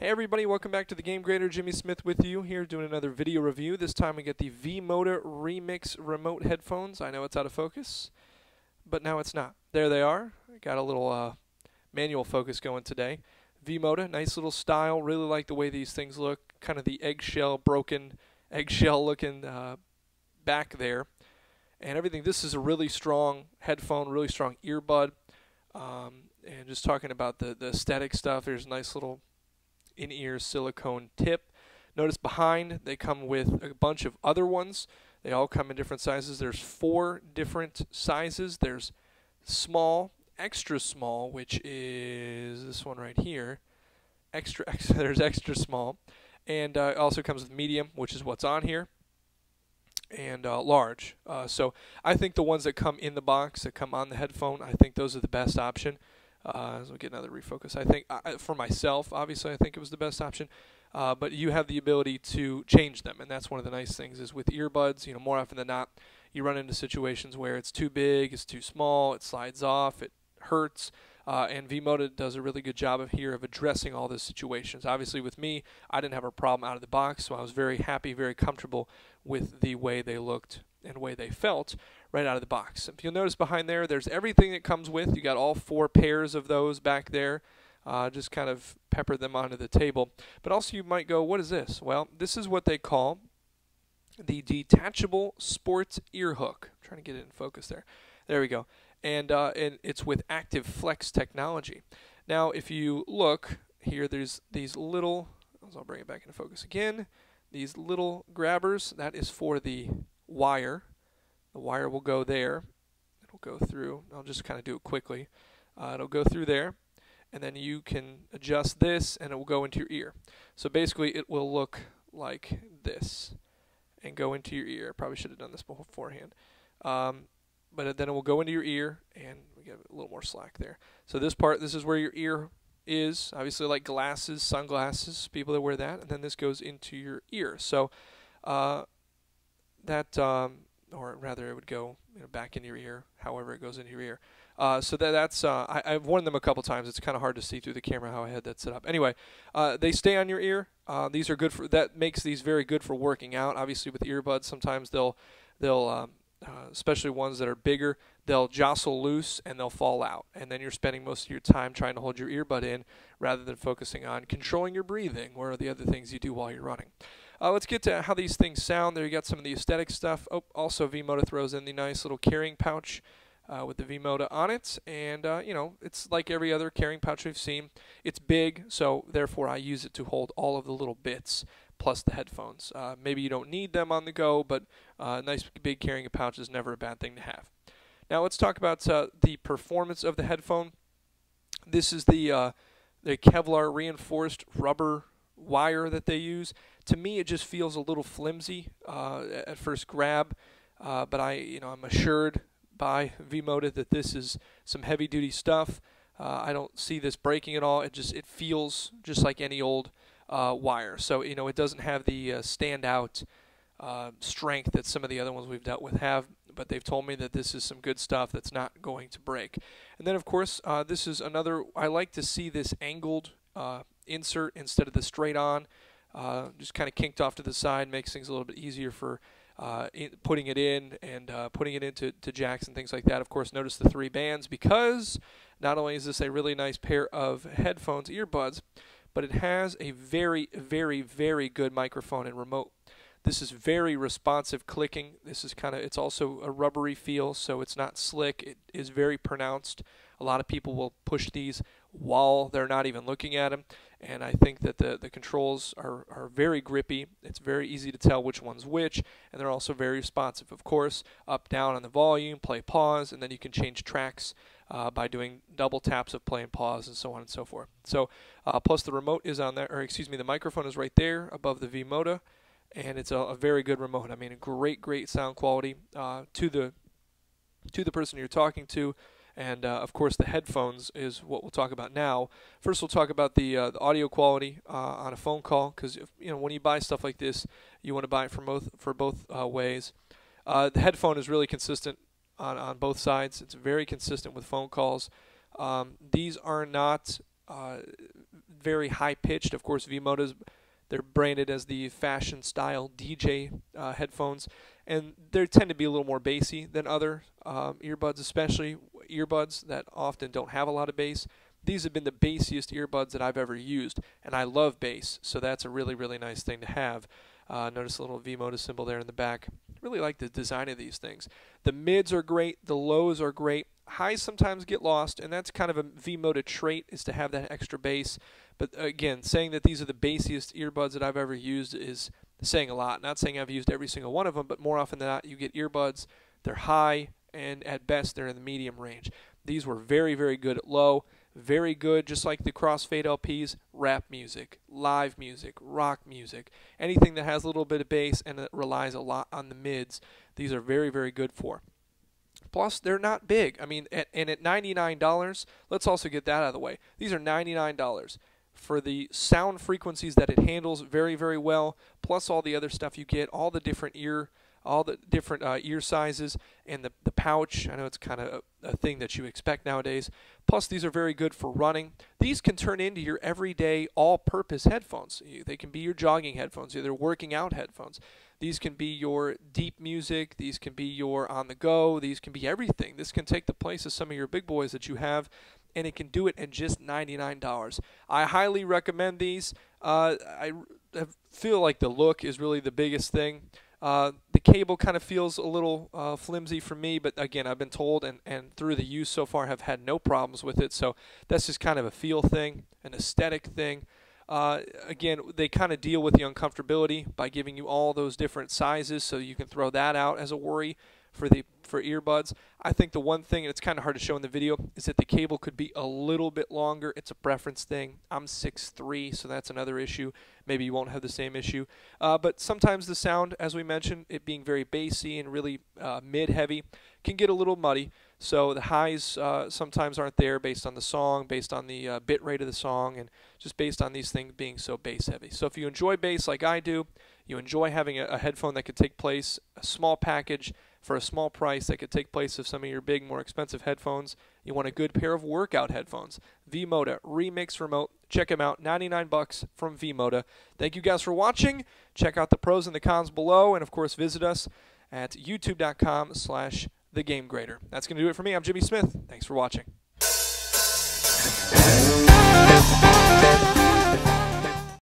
Hey everybody, welcome back to the Game Grader. Jimmy Smith with you here doing another video review. This time we get the v-moda Remix remote headphones. I know it's out of focus, but now it's not. There they are. I got a little manual focus going today. v-moda, nice little style. Really like the way these things look. Kind of the broken eggshell looking back there. And everything. This is a really strong headphone, really strong earbud. And just talking about the aesthetic stuff, there's a nice little in-ear silicone tip. Notice behind they come with a bunch of other ones. They all come in different sizes. There's 4 different sizes. There's small, extra small, which is this one right here. There's extra small, and it also comes with medium, which is what's on here, and large. So I think the ones that come in the box, that come on the headphone, I think those are the best option. So we'll get another refocus. I think for myself, obviously, I think it was the best option. But you have the ability to change them, and that's one of the nice things is with earbuds. You know, more often than not, you run into situations where it's too big, it's too small, it slides off, it hurts. And v-moda does a really good job of addressing all those situations. Obviously, with me, I didn't have a problem out of the box, so I was very happy, very comfortable with the way they looked and the way they felt right out of the box. If you'll notice behind there, there's everything that comes with. You got all 4 pairs of those back there. Just kind of pepper them onto the table. But also you might go, what is this? Well, this is what they call the Detachable Sports Ear Hook. I'm trying to get it in focus there. There we go. And it's with active flex technology. Now, if you look here, there's these little, I'll bring it back into focus again, these little grabbers. That is for the wire. The wire will go there. It'll go through. I'll just kind of do it quickly. It'll go through there, and then you can adjust this, and it will go into your ear. So basically, it will look like this and go into your ear. Probably should have done this beforehand. But then it will go into your ear, and we get a little more slack there. So this part, this is where your ear is. Obviously, like glasses, sunglasses, people that wear that, and then this goes into your ear. So or rather, it would go back into your ear, however it goes into your ear. So that's I've worn them a couple times. It's kind of hard to see through the camera how I had that set up. Anyway, they stay on your ear. These are good for that. Makes these very good for working out. Obviously, with earbuds, sometimes they'll especially ones that are bigger, they'll jostle loose and they'll fall out. And then you're spending most of your time trying to hold your earbud in rather than focusing on controlling your breathing or the other things you do while you're running. Let's get to how these things sound. There you got some of the aesthetic stuff. Oh, also v-moda throws in the nice little carrying pouch with the v-moda on it. And, it's like every other carrying pouch we've seen. It's big, so therefore I use it to hold all of the little bits plus the headphones. Maybe you don't need them on the go, but nice big carrying pouch is never a bad thing to have. Now let's talk about the performance of the headphone. This is the Kevlar reinforced rubber wire that they use. To me, it just feels a little flimsy at first grab, but I'm assured by v-moda that this is some heavy-duty stuff. I don't see this breaking at all. It feels just like any old wire. So it doesn't have the standout strength that some of the other ones we've dealt with have. But they've told me that this is some good stuff that's not going to break. And then of course this is another. I like to see this angled insert instead of the straight on. Just kind of kinked off to the side makes things a little bit easier for putting it in and putting it into jacks and things like that. Of course, notice the 3 bands, because not only is this a really nice pair of headphones, earbuds, but it has a very, very, very good microphone and remote. This is very responsive clicking. This is it's also a rubbery feel, so it's not slick. It is very pronounced. A lot of people will push these while they're not even looking at them, and I think that the controls are very grippy. It's very easy to tell which one's which, and they're also very responsive. Of course, up, down on the volume, play, pause, and then you can change tracks by doing double taps of play and pause and so on and so forth. So plus the remote is on there, or excuse me, the microphone is right there above the v-moda, and it's a very good remote. I mean, a great sound quality to the person you're talking to. And of course, the headphones is what we'll talk about now. First, we'll talk about the audio quality on a phone call, because when you buy stuff like this, you want to buy it for both ways. The headphone is really consistent on both sides. It's very consistent with phone calls. These are not very high-pitched. Of course, v-modas, they're branded as the fashion style DJ headphones, and they tend to be a little more bassy than other earbuds, especially earbuds that often don't have a lot of bass. These have been the bassiest earbuds that I've ever used, and I love bass, so that's a really, really nice thing to have. Notice a little v-moda symbol there in the back. Really like the design of these things. The mids are great, the lows are great. Highs sometimes get lost, and that's kind of a v-moda trait, is to have that extra bass. But again, saying that these are the bassiest earbuds that I've ever used is saying a lot. Not saying I've used every single one of them, but more often than not, you get earbuds, they're high, and at best they're in the medium range. These were very, very good at low. Very good, just like the crossfade LPs, rap music, live music, rock music, anything that has a little bit of bass and that relies a lot on the mids, these are very, very good for. Plus, they're not big. I mean, and at $99, let's also get that out of the way. These are $99 for the sound frequencies that it handles very, very well, plus all the other stuff you get, all the different ear sizes, and the pouch. I know it's kind of a thing that you expect nowadays. Plus, these are very good for running. These can turn into your everyday all-purpose headphones. They can be your jogging headphones, they're working out headphones. These can be your deep music. These can be your on-the-go. These can be everything. This can take the place of some of your big boys that you have, and it can do it at just $99. I highly recommend these. I feel like the look is really the biggest thing. The cable kind of feels a little flimsy for me, but again, I've been told and through the use so far have had no problems with it, so that's just kind of a feel thing, an aesthetic thing. Again, they kind of deal with the uncomfortability by giving you all those different sizes, so you can throw that out as a worry for earbuds. I think the one thing, and it's kind of hard to show in the video, is that the cable could be a little bit longer. It's a preference thing. I'm 6'3", so that's another issue. Maybe you won't have the same issue. But sometimes the sound, as we mentioned, it being very bassy and really mid-heavy, can get a little muddy. So the highs sometimes aren't there based on the song, based on the bit rate of the song, and just based on these things being so bass heavy. So if you enjoy bass like I do, you enjoy having a headphone that could take place, a small package for a small price that could take place of some of your big, more expensive headphones, you want a good pair of workout headphones. v-moda Remix Remote. Check them out. $99 from v-moda. Thank you guys for watching. Check out the pros and the cons below, and of course visit us at youtube.com/thegamegrader. That's going to do it for me. I'm Jimmy Smith. Thanks for watching.